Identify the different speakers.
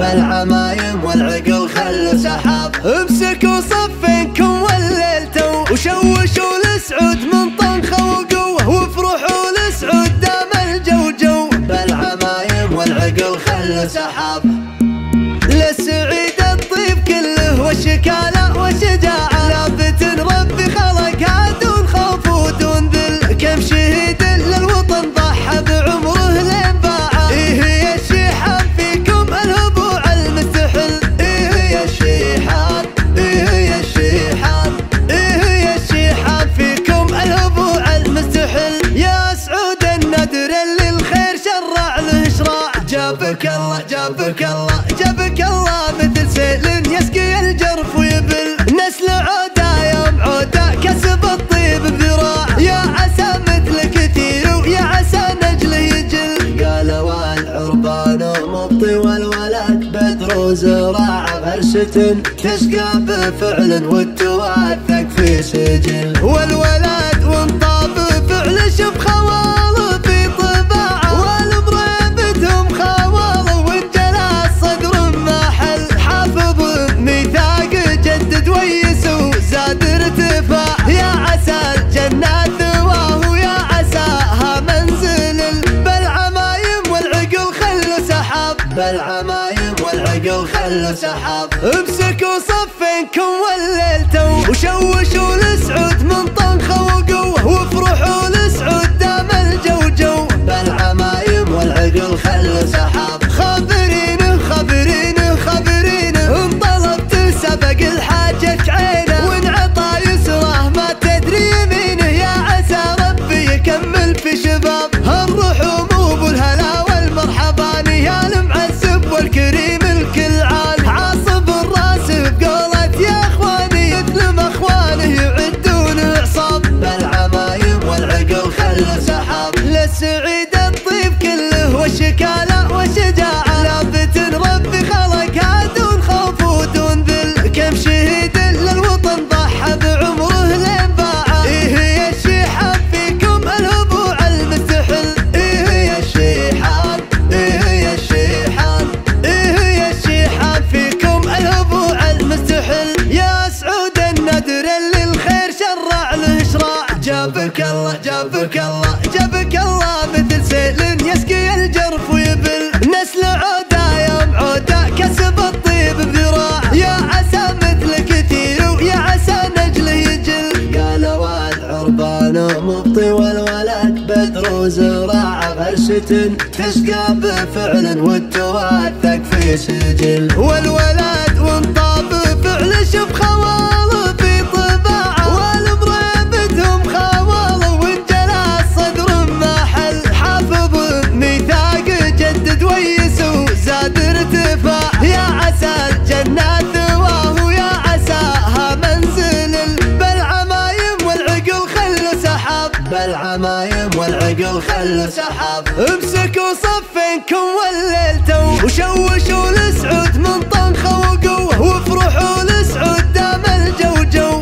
Speaker 1: بالعمايم والعقل خلوا سحاب. امسكوا صفينكم والليلتوا وشوشوا لسعود من طنخة وقوة وافرحوا لسعود دام الجوجو. بالعمايم والعقل خلوا سحاب. للسعيد الطيب كله والشكالة والشجاعة لافت ربي خلقها دون خوف ودون ذل. كم شهيد للوطن ضحى بعمره لين باعه. إيه يا الشيحان فيكم الهبوع المستحل. إيه يا الشيحان إيه يا الشيحان إيه يا الشيحان فيكم الهبوع المستحل. يا سعود النادر اللي الخير شرع له شراع. جابك الله جابك الله جابك الله مثل سيل يسقي الجرف ويبل. نسل عوده يوم عوده كسب الطيب بذراع. يا عسى مثل كثير ويا عسى نجله يجل. قالوا العربان مبطي والولد بدر وزراع. غرسة تسقى بفعل والتواثق في سجل. والولد وانطاب فعل شوف خواله في طباعه. والمريبتهم خواله وانجلى الصدر محل. حافظ ميثاق جدد ويسو زاد ارتفاع. يا عسى الجنات ثواه ويا عساها منزل. بالعمايم والعقل خلوا سحاب. بالعمايم والعقل خلوا سحاب. امسكوا صفينكم والليلتوا وشوشوا لسعود من طنخة وقوة وافرحوا لسعود دام الجوجو. بالعمايم والعقل خلوا سحاب. خابرينه خابرينه خابرينه ان طلبت سبق الحاجة عينه. وان عطى يسره ما تدري يمينه. يا عسى ربي يكمل في شباب. الرحوم والهلا والمرحبان. يا المعزب والكريم الكل عال. عاصب الراس بقولة يا اخواني يثلم اخوانه يعدون عصاب. بالعمايم والعقل خلوا سحاب. للسعيد الطيب كله والشكالة والشجاعة لافت ربي خلقها دون خوف ودون ذل. كم شهيد للوطن ضحى بعمره لين باعه. إيه يا الشيحان فيكم الهبوع المستحل. إيه يا الشيحان إيه يا الشيحان إيه يا الشيحان فيكم الهبوع المستحل. يا سعود النادر اللي الخير شرع له شراع. جابك الله جابك الله جابك الله مثل سيل يسقي الجرف ويبل. نسل عوده يوم عوده كسب الطيب بذراع. يا عسى مثل كثير ويا عسى نجله يجل. قالوا العربان مبطي والولد بدر وزراع. غرسة تسقى بفعل والتواثق في سجل. والولد وانطاب فعل شوف خواله في طباعه. والمريبتهم خواله وانجلى الصدر محل. حافظ ميثاق جدد ويسو زاد ارتفاع. يا عسى الجنات ثواه ويا عساها منزل. بالعمايم والعقل خلوا سحاب. بالعمايم والعقل خلوا سحاب. امسكوا صفينكم والليلتوا وشوشوا لسعود من طنخة وقوة وافرحوا لسعود دام الجوجو.